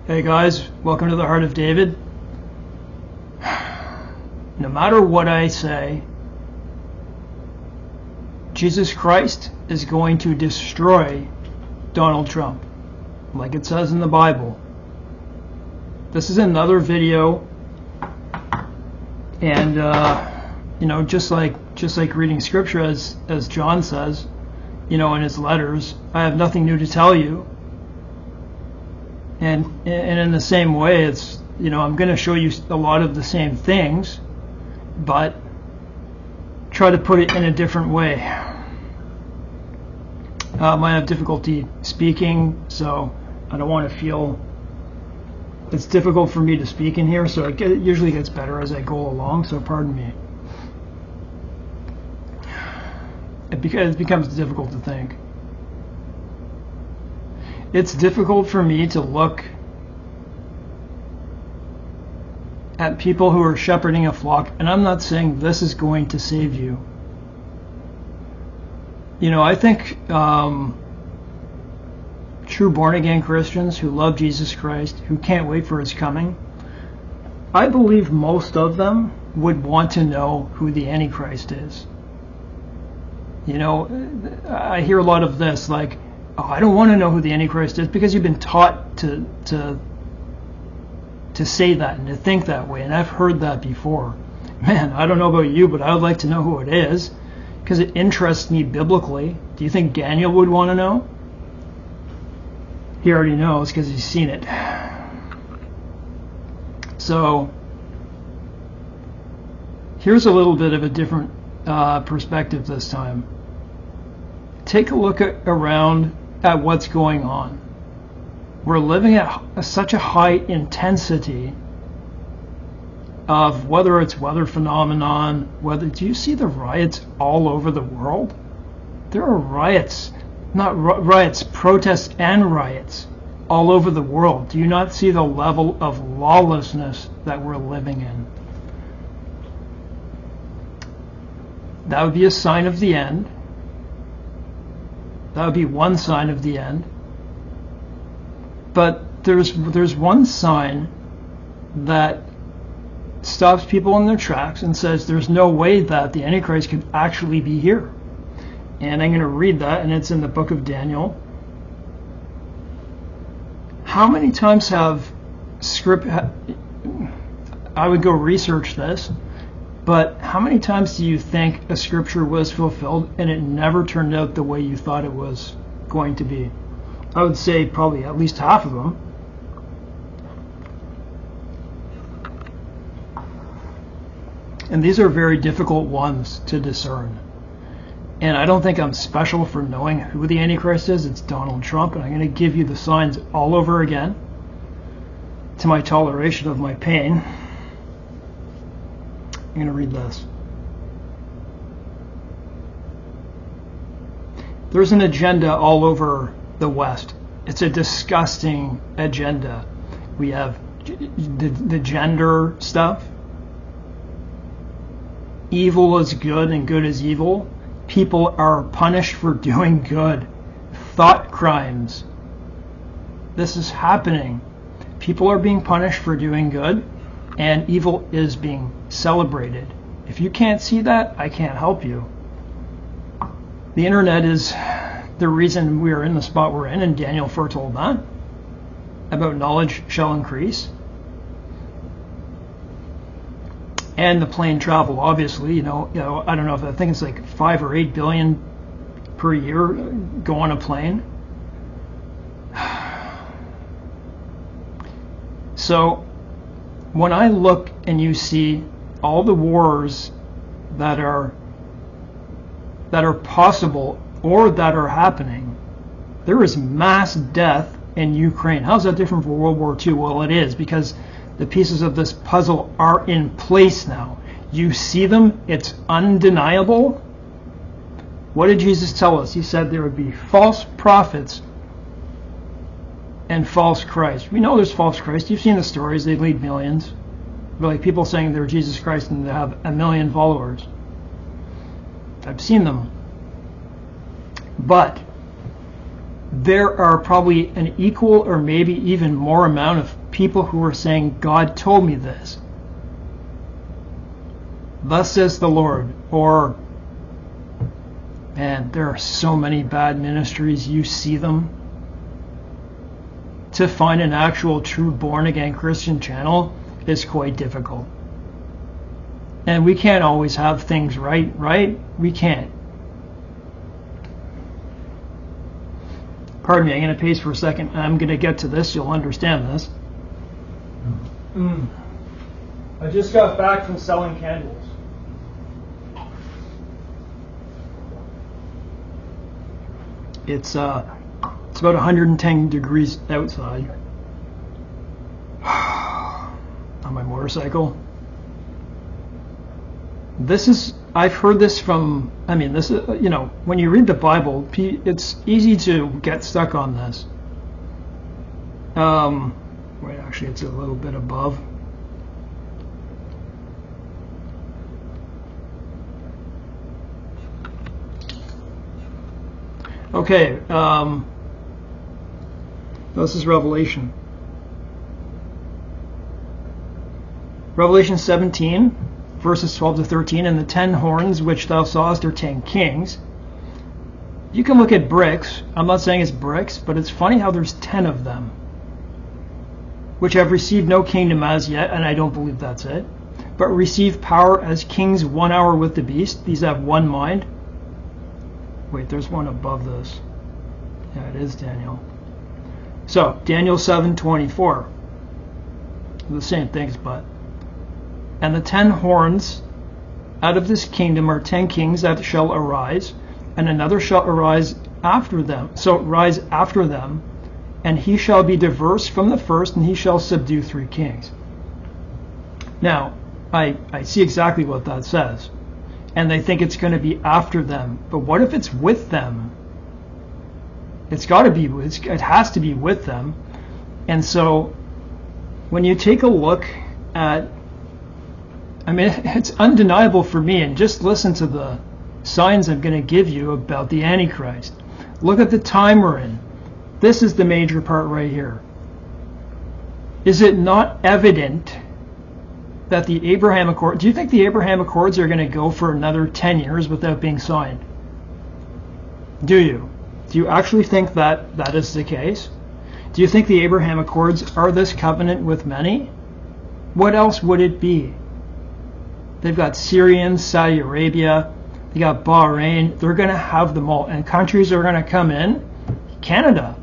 Hey guys, welcome to the Heart of David. No matter what I say, Jesus Christ is going to destroy Donald Trump, like it says in the Bible. This is another video, and just like reading scripture, as John says, in his letters, I have nothing new to tell you. And in the same way, it's I'm going to show you a lot of the same things, but try to put it in a different way. I might have difficulty speaking, so I don't want to feel it's difficult for me to speak in here, so it usually gets better as I go along, so pardon me. It becomes difficult to think. It's difficult for me to look at people who are shepherding a flock, and I'm not saying this is going to save you. I think true born-again Christians who love Jesus Christ, who can't wait for his coming, I believe most of them would want to know who the Antichrist is. I hear a lot of this, like, oh, I don't want to know who the Antichrist is, because you've been taught to say that and to think that way, and I've heard that before. Man, I don't know about you, but I would like to know who it is, because it interests me biblically. Do you think Daniel would want to know? He already knows because he's seen it. So here's a little bit of a different perspective this time. Take a look around at what's going on. We're living at such a high intensity of whether it's weather phenomenon, do you see the riots all over the world? There are riots, protests and riots all over the world. Do you not see the level of lawlessness that we're living in? That would be a sign of the end. That would be one sign of the end. But there's one sign that stops people in their tracks and says there's no way that the Antichrist could actually be here. And I'm going to read that, and it's in the book of Daniel. How many times have I would go research this, but how many times do you think a scripture was fulfilled and it never turned out the way you thought it was going to be? I would say probably at least half of them. And these are very difficult ones to discern. And I don't think I'm special for knowing who the Antichrist is. It's Donald Trump, and I'm going to give you the signs all over again to my toleration of my pain. I'm going to read this. There's an agenda all over the West. It's a disgusting agenda. We have the gender stuff. Evil is good and good is evil. People are punished for doing good. Thought crimes. This is happening. People are being punished for doing good, and evil is being celebrated. If you can't see that, I can't help you. The internet is the reason we are in the spot we're in, and Daniel foretold that. About knowledge shall increase. And the plane travel, obviously, I don't know if I think it's like 5 or 8 billion per year go on a plane. So when I look and you see all the wars that are possible or that are happening, there is mass death in Ukraine. How's that different from World War II? Well, it is, because the pieces of this puzzle are in place now. You see them. It's undeniable. What did Jesus tell us? He said there would be false prophets and false Christ. We know there's false Christ. You've seen the stories. They lead millions. They're like people saying they're Jesus Christ and they have 1 million followers. I've seen them. But there are probably an equal or maybe even more amount of people who are saying, God told me this. Thus says the Lord. Or, man, there are so many bad ministries, you see them. To find an actual true born-again Christian channel is quite difficult. And we can't always have things right? We can't. Pardon me, I'm going to pace for a second. I'm going to get to this. You'll understand this. I just got back from selling candles. It's about 110 degrees outside on my motorcycle. I've heard this from, this is, when you read the Bible, it's easy to get stuck on this. Wait, actually, it's a little bit above. Okay, this is Revelation. Revelation 17, verses 12 to 13, and the 10 horns which thou sawest are 10 kings. You can look at bricks. I'm not saying it's bricks, but it's funny how there's 10 of them, which have received no kingdom as yet, and I don't believe that's it, but receive power as kings 1 hour with the beast. These have one mind. Wait, there's one above this. Yeah, it is Daniel. So, Daniel 7:24. The same things, but. And the 10 horns out of this kingdom are 10 kings that shall arise, and another shall arise after them. So, rise after them, and he shall be diverse from the first, and he shall subdue 3 kings. Now, I see exactly what that says. And they think it's going to be after them. But what if it's with them? It has to be with them. And so when you take a look at, it's undeniable for me, and just listen to the signs I'm going to give you about the Antichrist. Look at the time we're in. This is the major part right here. Is it not evident that the Abraham Accords, do you think the Abraham Accords are going to go for another 10 years without being signed? Do you? Do you actually think that that is the case? Do you think the Abraham Accords are this covenant with many? What else would it be? They've got Syrians, Saudi Arabia, they got Bahrain. They're going to have them all. And countries are going to come in. Canada.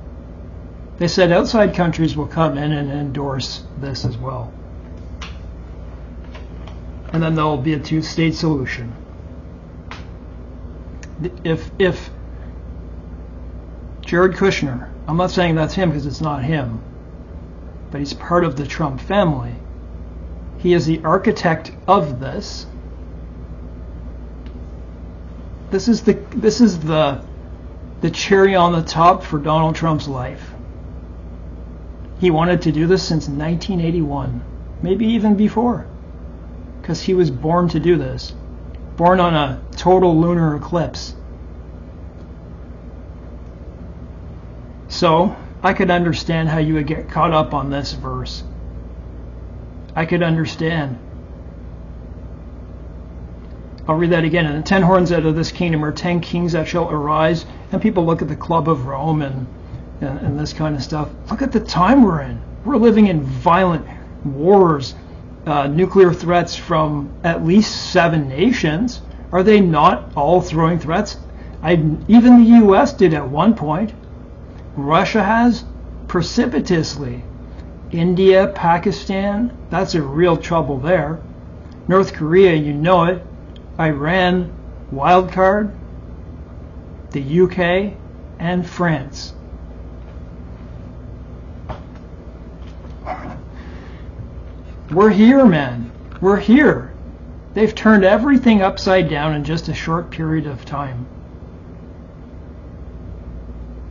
They said outside countries will come in and endorse this as well. And then there'll be a 2-state solution. If Jared Kushner, I'm not saying that's him because it's not him, but he's part of the Trump family. He is the architect of this. This is the cherry on the top for Donald Trump's life. He wanted to do this since 1981, maybe even before, because he was born to do this, born on a total lunar eclipse. So I could understand how you would get caught up on this verse. I could understand. I'll read that again. And the 10 horns out of this kingdom are 10 kings that shall arise. And people look at the Club of Rome and this kind of stuff. Look at the time we're in. We're living in violent wars, nuclear threats from at least 7 nations. Are they not all throwing threats? Even the U.S. did at one point. Russia has precipitously. India, Pakistan, that's a real trouble there. North Korea, you know it. Iran, wild card. The UK, and France. We're here, man. We're here. They've turned everything upside down in just a short period of time.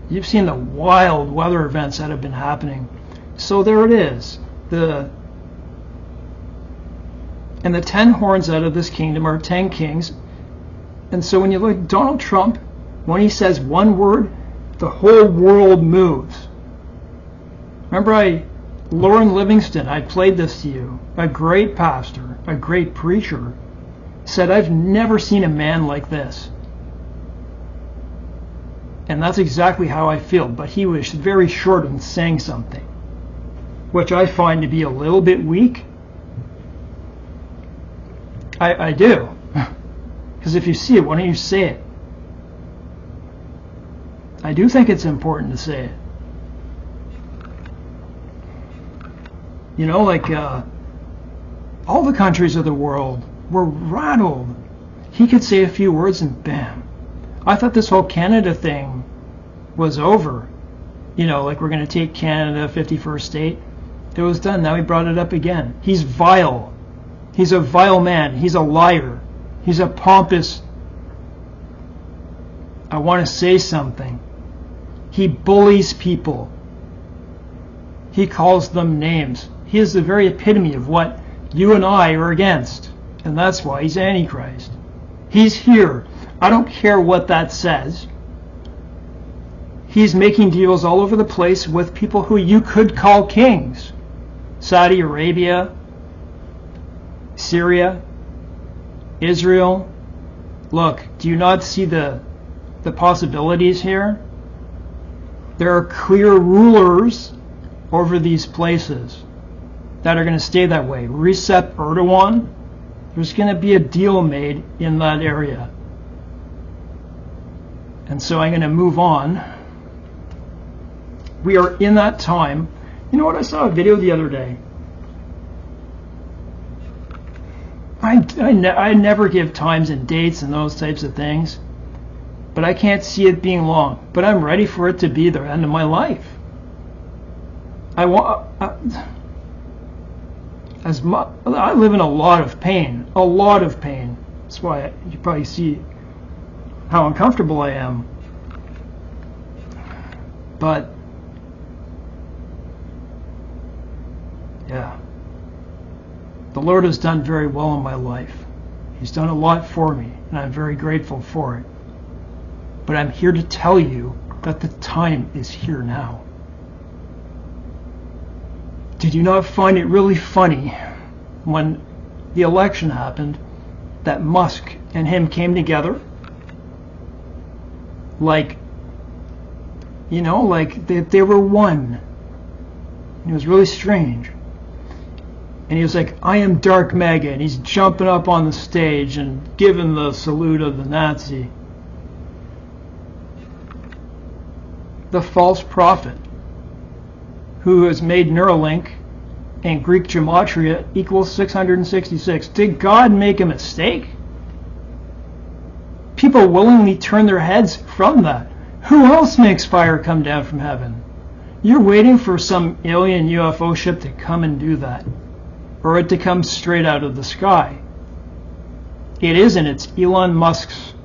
You've seen the wild weather events that have been happening. So there it is. And the 10 horns out of this kingdom are 10 kings. And so when you look at Donald Trump, when he says one word, the whole world moves. Remember, Lauren Livingston, I played this to you, a great pastor, a great preacher, said, I've never seen a man like this. And that's exactly how I feel, but he was very short in saying something, which I find to be a little bit weak. I do. Because if you see it, why don't you say it? I do think it's important to say it. You know, like all the countries of the world were rattled. He could say a few words and bam. I thought this whole Canada thing was over. You know, like we're going to take Canada, 51st state. It was done. Now he brought it up again. He's vile. He's a vile man. He's a liar. He's a pompous. I want to say something. He bullies people. He calls them names. He is the very epitome of what you and I are against. And that's why he's Antichrist. He's here. I don't care what that says. He's making deals all over the place with people who you could call kings. Saudi Arabia, Syria, Israel. Look, do you not see the possibilities here? There are clear rulers over these places that are going to stay that way. Recep Erdogan, there's going to be a deal made in that area. And so I'm going to move on. We are in that time. You know what? I saw a video the other day. I never give times and dates and those types of things, but I can't see it being long. But I'm ready for it to be the end of my life. I live in a lot of pain. A lot of pain. That's why you probably see how uncomfortable I am. But yeah, the Lord has done very well in my life. He's done a lot for me, and I'm very grateful for it. But I'm here to tell you that the time is here now. Did you not find it really funny when the election happened that Musk and him came together? Like, you know, like they were one. It was really strange. And he was like, I am Dark Mega, and he's jumping up on the stage and giving the salute of the Nazi. The false prophet who has made Neuralink and Greek gematria equals 666. Did God make a mistake? People willingly turn their heads from that. Who else makes fire come down from heaven? You're waiting for some alien UFO ship to come and do that, or it to come straight out of the sky. It isn't. It's Elon Musk's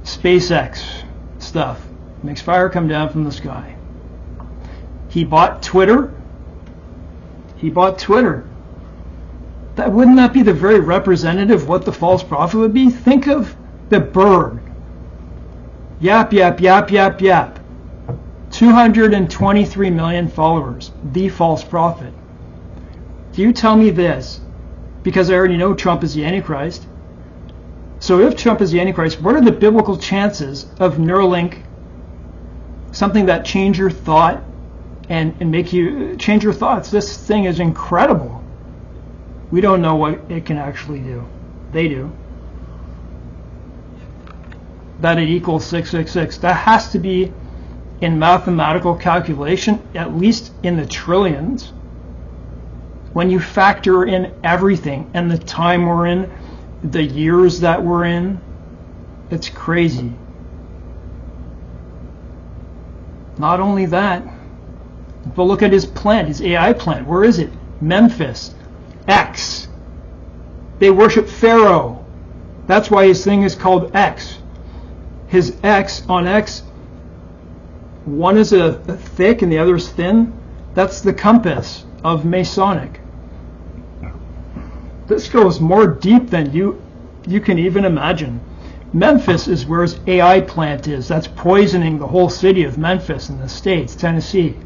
SpaceX stuff. Makes fire come down from the sky. He bought Twitter. Wouldn't that be the very representative of what the false prophet would be? Think of the bird. Yap, yap, yap, yap, yap. 223 million followers. The false prophet. Do you tell me this? Because I already know Trump is the Antichrist. So if Trump is the Antichrist, what are the biblical chances of Neuralink, something that change your thought and make you change your thoughts? This thing is incredible. We don't know what it can actually do. They do. That it equals 666. That has to be in mathematical calculation, at least in the trillions. When you factor in everything and the time we're in, the years that we're in, it's crazy. Not only that, but look at his plant, his AI plant. Where is it? Memphis. X. They worship Pharaoh. That's why his thing is called X. His X on X, one is a thick and the other is thin. That's the compass of Masonic. This goes more deep than you can even imagine. Memphis is where his AI plant is. That's poisoning the whole city of Memphis in the States, Tennessee.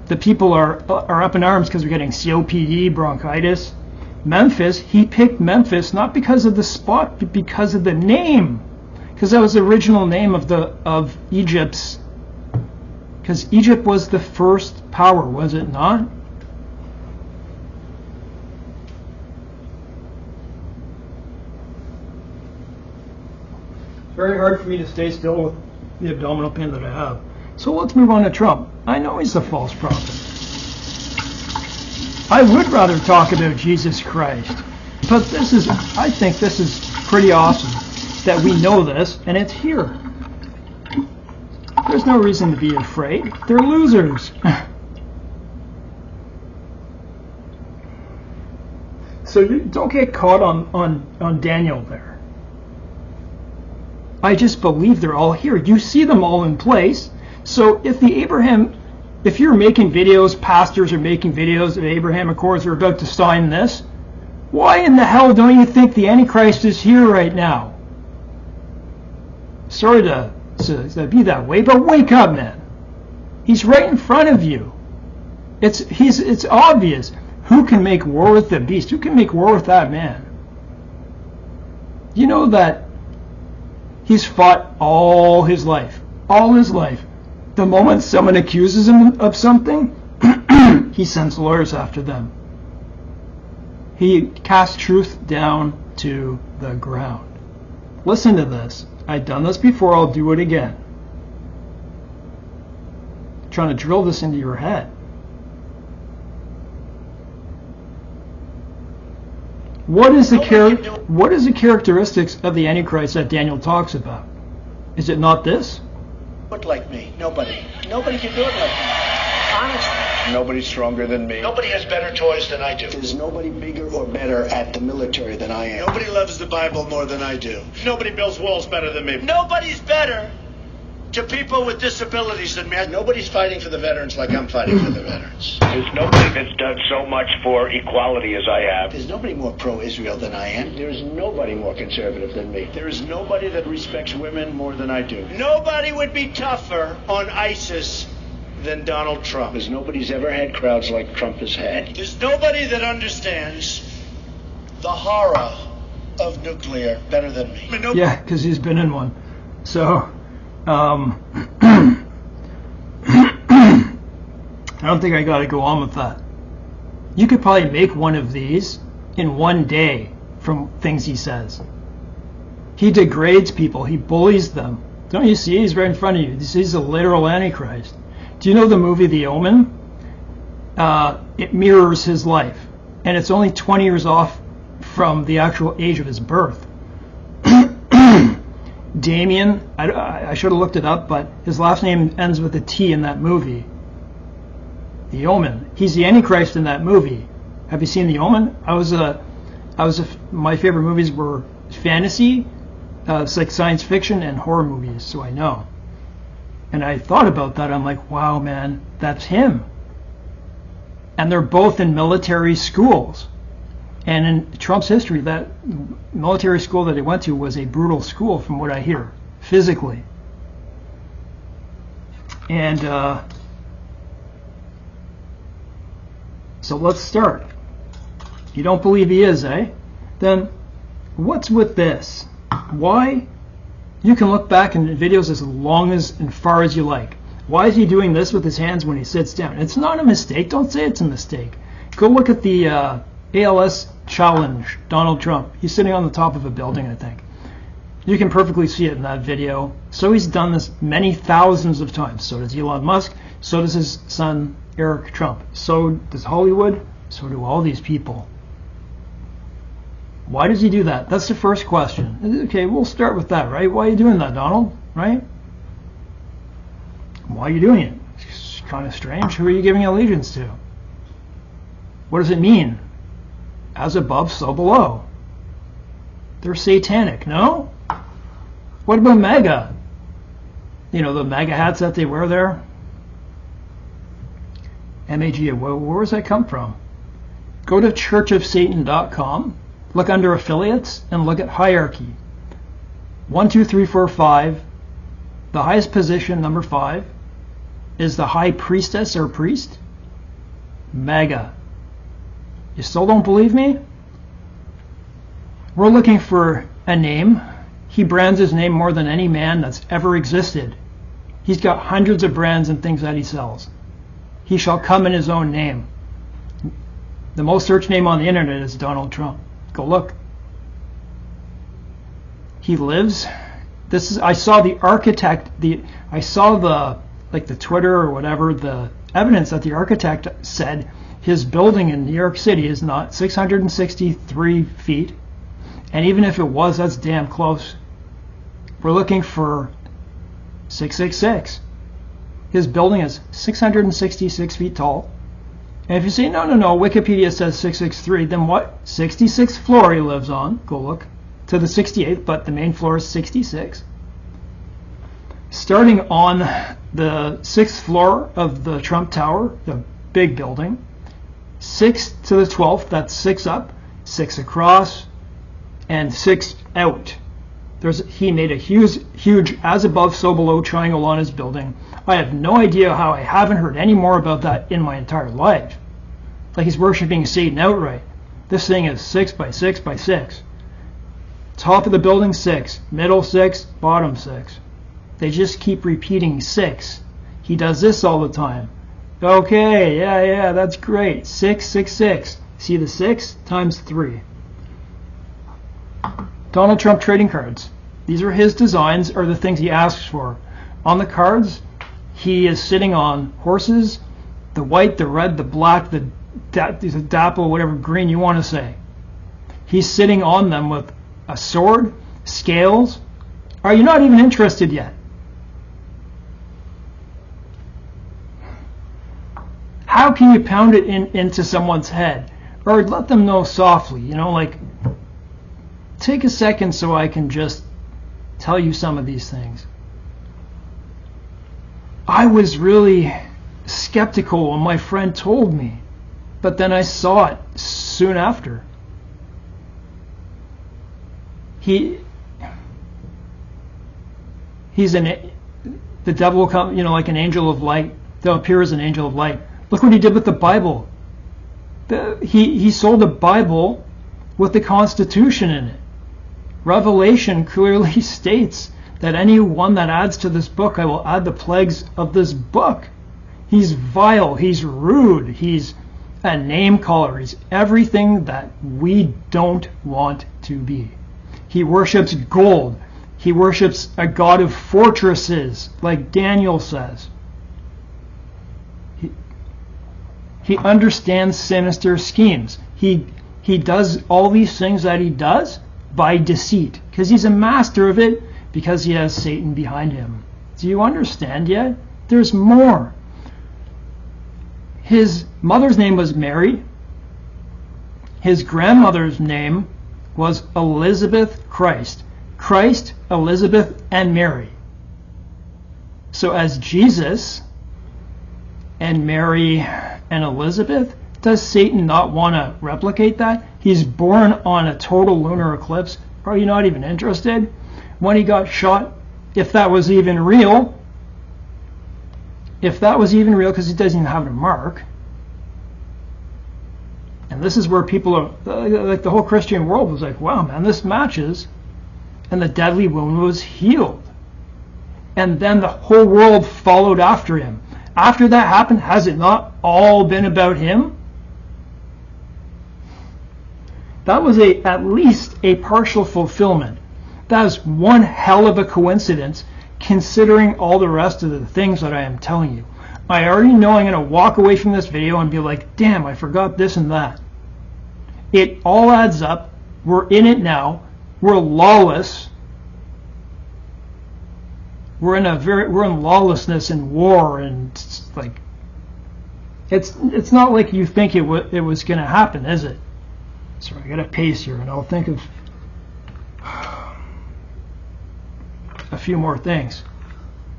The people are up in arms because they're getting COPD, bronchitis. Memphis, he picked Memphis not because of the spot, but because of the name. Because that was the original name of Egypt's. Because Egypt was the first power, was it not? It's very hard for me to stay still with the abdominal pain that I have. So let's move on to Trump. I know he's a false prophet. I would rather talk about Jesus Christ. But I think this is pretty awesome that we know this and it's here. There's no reason to be afraid. They're losers. So you don't get caught on Daniel there. I just believe they're all here. You see them all in place. So if you're making videos, pastors are making videos of Abraham Accords are about to sign this, why in the hell don't you think the Antichrist is here right now? Sorry to be that way, but wake up, man. He's right in front of you. It's obvious. Who can make war with the beast? Who can make war with that man? You know that he's fought all his life. All his life. The moment someone accuses him of something, he sends lawyers after them. He casts truth down to the ground. Listen to this. I've done this before, I'll do it again. I'm trying to drill this into your head. What is the characteristics of the Antichrist that Daniel talks about? Is it not this? Look like me. Nobody can do it like me. Honestly. Nobody's stronger than me. Nobody has better toys than I do. There's nobody bigger or better at the military than I am. Nobody loves the Bible more than I do. Nobody builds walls better than me. Nobody's better to people with disabilities than me. Nobody's fighting for the veterans like I'm fighting for the veterans. There's nobody that's done so much for equality as I have. There's nobody more pro-Israel than I am. There's nobody more conservative than me. There is nobody that respects women more than I do. Nobody would be tougher on ISIS than Donald Trump. Because nobody's ever had crowds like Trump has had. There's nobody that understands the horror of nuclear better than me. Yeah, because he's been in one. So, I don't think I got to go on with that. You could probably make one of these in one day from things he says. He degrades people. He bullies them. Don't you see? He's right in front of you. He's a literal Antichrist. Do you know the movie The Omen? It mirrors his life. And it's only 20 years off from the actual age of his birth. Damien, I should have looked it up, but his last name ends with a T in that movie. The Omen. He's the Antichrist in that movie. Have you seen The Omen? My favorite movies were fantasy, it's like science fiction and horror movies, so I know. And I thought about that. I'm like, wow, man, that's him. And they're both in military schools. And in Trump's history, that military school that he went to was a brutal school, from what I hear, physically. And so let's start. You don't believe he is, eh? Then what's with this? Why? You can look back in videos as long as and far as you like. Why is he doing this with his hands when he sits down? It's not a mistake. Don't say it's a mistake. Go look at the ALS challenge, Donald Trump. He's sitting on the top of a building, I think. You can perfectly see it in that video. So he's done this many thousands of times. So does Elon Musk. So does his son, Eric Trump. So does Hollywood. So do all these people. Why does he do that? That's the first question. Okay, we'll start with that, right? Why are you doing that, Donald? Right? Why are you doing it? It's kind of strange. Who are you giving allegiance to? What does it mean? As above, so below. They're satanic, no? What about MAGA? You know, the MAGA hats that they wear there? MAGA, where does that come from? Go to churchofsatan.com. Look under affiliates and look at hierarchy. 1, 2, 3, 4, 5. The highest position, number 5, is the high priestess or priest. Mega. You still don't believe me? We're looking for a name. He brands his name more than any man that's ever existed. He's got hundreds of brands and things that he sells. He shall come in his own name. The most searched name on the internet is Donald Trump. Go look. He lives. I saw the architect. I saw the Twitter or whatever, the evidence that the architect said his building in New York City is not 663 feet, and even if it was, that's damn close. We're looking for 666. His building is 666 feet tall. And if you say, no, Wikipedia says 663, then what? 66th floor he lives on. Go look. To the 68th, but the main floor is 66. Starting on the 6th floor of the Trump Tower, the big building, 6 to the 12th, that's 6 up, 6 across, and 6 out. He made a huge as above, so below triangle on his building. I have no idea how I haven't heard any more about that in my entire life. Like he's worshiping Satan outright. This thing is 6 by 6 by 6. Top of the building 6, middle 6, bottom 6. They just keep repeating 6. He does this all the time. Okay, yeah, that's great. 6, 6, 6. See the 6 times 3. Donald Trump trading cards. These are his designs, or the things he asks for. On the cards, he is sitting on horses, the white, the red, the black, the dapple, whatever green you want to say. He's sitting on them with a sword, scales. Are you not even interested yet? How can you pound it into someone's head? Or let them know softly, take a second so I can just tell you some of these things. I was really skeptical when my friend told me, but then I saw it soon after. The devil will come, like an angel of light. They'll appear as an angel of light. Look what he did with the Bible. He sold the Bible with the Constitution in it. Revelation clearly states that anyone that adds to this book, I will add the plagues of this book. He's vile, he's rude, he's a name caller, he's everything that we don't want to be. He worships gold. He worships a god of fortresses, like Daniel says. He understands sinister schemes. He does all these things that he does by deceit, because he's a master of it, because he has Satan behind him. Do you understand yet? There's more. His mother's name was Mary. His grandmother's name was Elizabeth Christ. Christ, Elizabeth, and Mary. So as Jesus and Mary and Elizabeth, does Satan not want to replicate that? He's born on a total lunar eclipse. Are you not even interested? When he got shot, if that was even real, because he doesn't even have a mark. And this is where people are, like the whole Christian world was like, wow, man, this matches. And the deadly wound was healed. And then the whole world followed after him. After that happened, has it not all been about him? That was at least a partial fulfillment. That is one hell of a coincidence, considering all the rest of the things that I am telling you. I already know I'm going to walk away from this video and be like, damn, I forgot this and that. It all adds up. We're in it now. We're lawless. We're in lawlessness and war, and it's not like you think it was going to happen, is it? Sorry, I got to pace here, and I'll think of a few more things.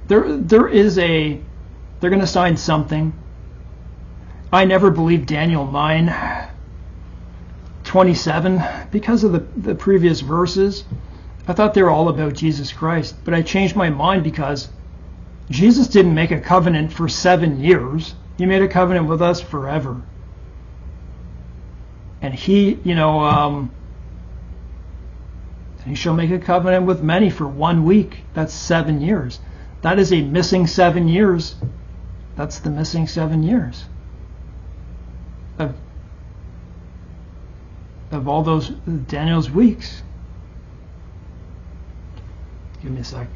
They're going to sign something. I never believed Daniel 9:27 because of the previous verses. I thought they were all about Jesus Christ, but I changed my mind because Jesus didn't make a covenant for 7 years. He made a covenant with us forever. And he, he shall make a covenant with many for 1 week. That's 7 years. That is a missing 7 years. That's the missing 7 years of all those Daniel's weeks. Give me a sec.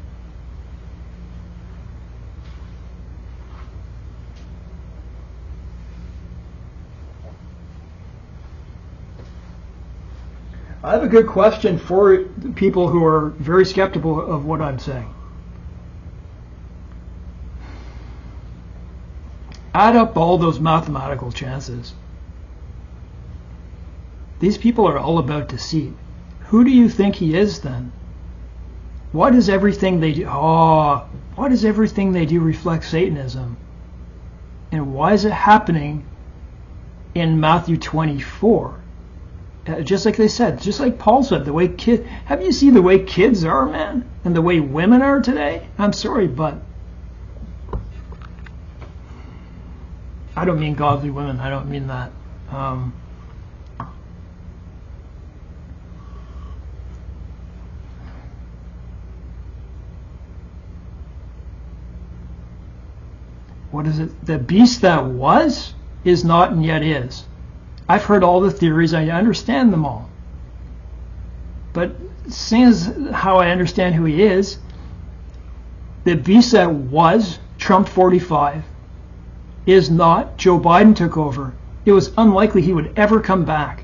I have a good question for people who are very skeptical of what I'm saying. Add up all those mathematical chances. These people are all about deceit. Who do you think he is then? Why does everything they do? Why does everything they do reflect Satanism? And why is it happening in Matthew 24? Just like they said, just like Paul said, have you seen the way kids are, man? And the way women are today? I'm sorry, but I don't mean godly women. I don't mean that. What is it? The beast that was, is not, and yet is. I've heard all the theories. I understand them all. But seeing as how I understand who he is, the beast that was, Trump 45, is not. Joe Biden took over. It was unlikely he would ever come back.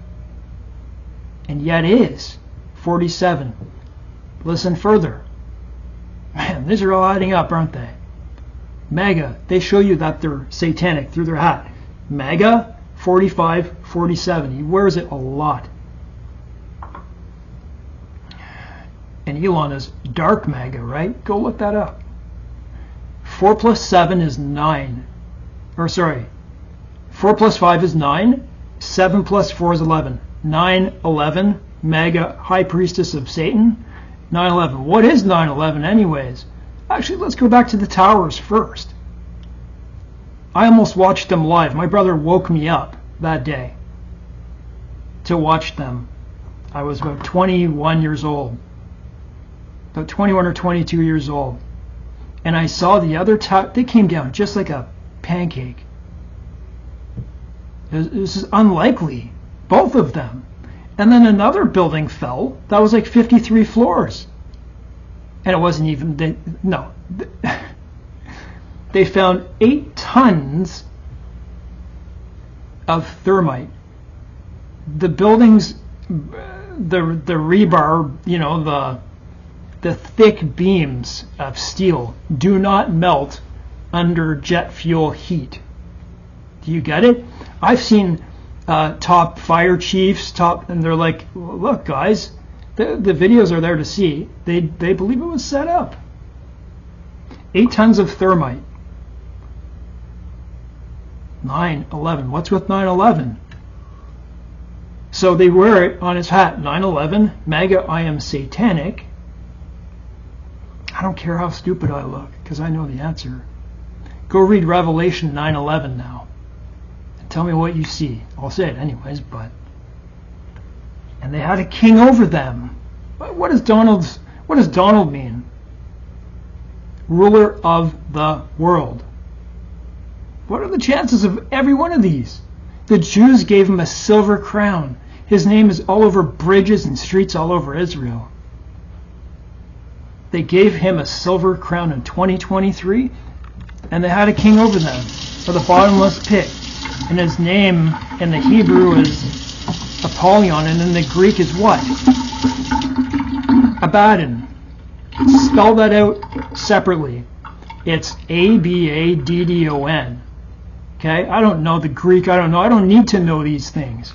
And yet is. 47. Listen further. Man, these are all adding up, aren't they? MAGA, they show you that they're satanic through their hat. MAGA, 45, 47. He wears it a lot. And Elon is dark MAGA, right? Go look that up. 4 plus 7 is 9. 4 plus 5 is 9. 7 plus 4 is 11. 9/11, MAGA, High Priestess of Satan. 9/11. What is 9/11 anyways? Actually, let's go back to the towers first. I almost watched them live. My brother woke me up that day to watch them. I was about 21 years old. About 21 or 22 years old. And I saw the other tower. They came down just like a pancake. This is unlikely. Both of them. And then another building fell. That was like 53 floors. And it wasn't even, they found 8 tons of thermite. The buildings, the rebar, the thick beams of steel do not melt under jet fuel heat. Do you get it? I've seen top fire chiefs, and they're like, look guys, the videos are there to see. They believe it was set up. 8 tons of thermite. 9/11. What's with 9/11? So they wear it on his hat. 9/11, MAGA, I am satanic. I don't care how stupid I look, because I know the answer. Go read Revelation 9/11 now. And tell me what you see. I'll say it anyways, but... And they had a king over them. What does Donald mean? Ruler of the world. What are the chances of every one of these? The Jews gave him a silver crown. His name is all over bridges and streets all over Israel. They gave him a silver crown in 2023, and they had a king over them, for the bottomless pit. And his name in the Hebrew is Apollyon, and in the Greek is what? Abaddon. Spell that out separately. It's Abaddon. Okay? I don't know the Greek. I don't know. I don't need to know these things.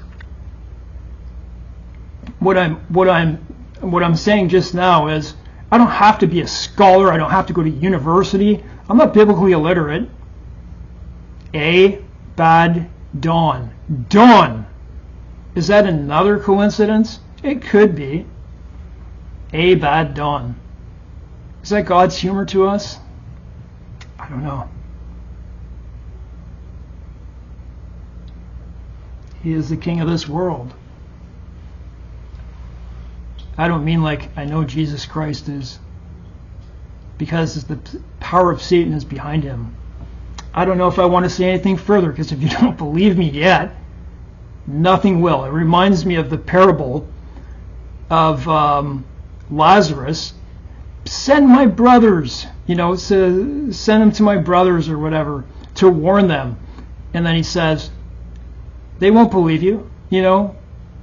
What I'm saying just now is I don't have to be a scholar. I don't have to go to university. I'm not biblically illiterate. Abaddon. Dawn. Is that another coincidence? It could be. Abaddon. Is that God's humor to us? I don't know. He is the king of this world. I don't mean like I know Jesus Christ is, because the power of Satan is behind him. I don't know if I want to say anything further, because if you don't believe me yet, nothing will. It reminds me of the parable of Lazarus. Send my brothers, send them to my brothers or whatever, to warn them. And then he says, they won't believe you,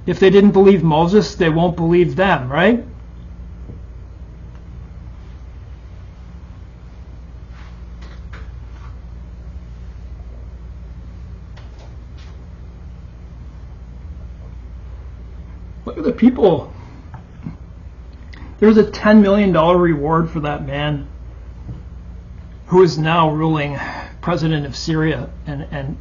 If they didn't believe Moses, they won't believe them, right? Look at the people. There's a $10 million reward for that man who is now ruling president of Syria, and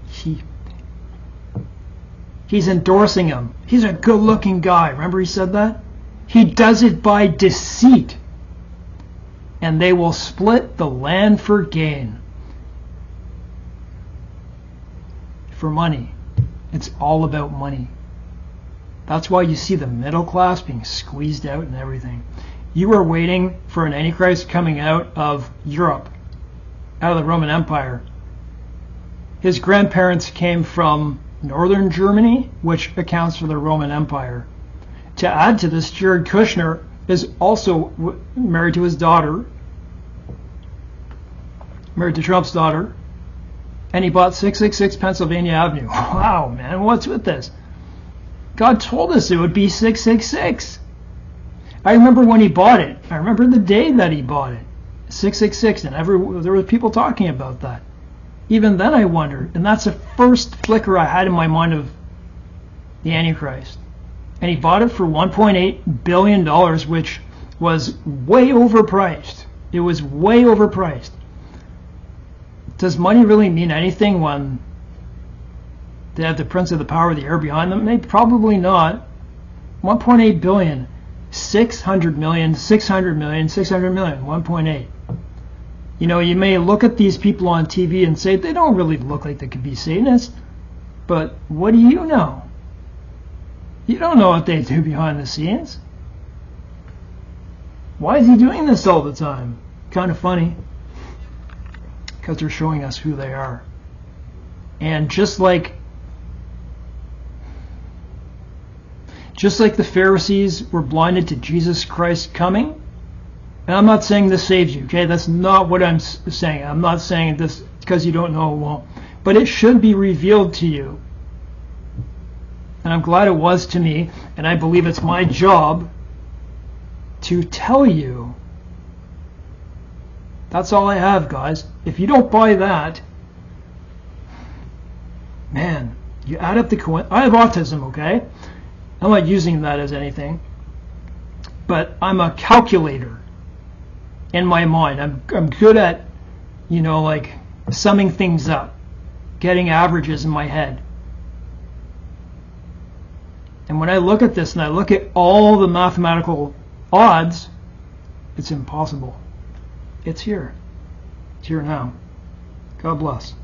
he's endorsing him. He's a good-looking guy. Remember he said that? He does it by deceit. And they will split the land for gain. For money. It's all about money. That's why you see the middle class being squeezed out and everything. You are waiting for an Antichrist coming out of Europe, out of the Roman Empire. His grandparents came from northern Germany, which accounts for the Roman Empire. To add to this, Jared Kushner is also married to his daughter, married to Trump's daughter, and he bought 666 Pennsylvania Avenue. Wow, man, what's with this? God told us it would be 666. I remember when he bought it. I remember the day that he bought it. 666, and there were people talking about that. Even then I wondered, and that's the first flicker I had in my mind of the Antichrist. And he bought it for $1.8 billion, which was way overpriced. It was way overpriced. Does money really mean anything when they have the prince of the power of the air behind them? Maybe, probably not. 1.8 billion, 600 million, 600 million, 600 million, 1.8. You may look at these people on TV and say they don't really look like they could be Satanists, but what do you know? You don't know what they do behind the scenes. Why is he doing this all the time? Kind of funny. Because they're showing us who they are. And just like the Pharisees were blinded to Jesus Christ coming, and I'm not saying this saves you, okay? That's not what I'm saying. I'm not saying this because you don't know it won't. But it should be revealed to you. And I'm glad it was to me, and I believe it's my job to tell you. That's all I have, guys. If you don't buy that, man, you add up the I have autism, okay? I'm not using that as anything, but I'm a calculator in my mind. I'm good at, like summing things up, getting averages in my head. And when I look at this and I look at all the mathematical odds, it's impossible. It's here. It's here now. God bless.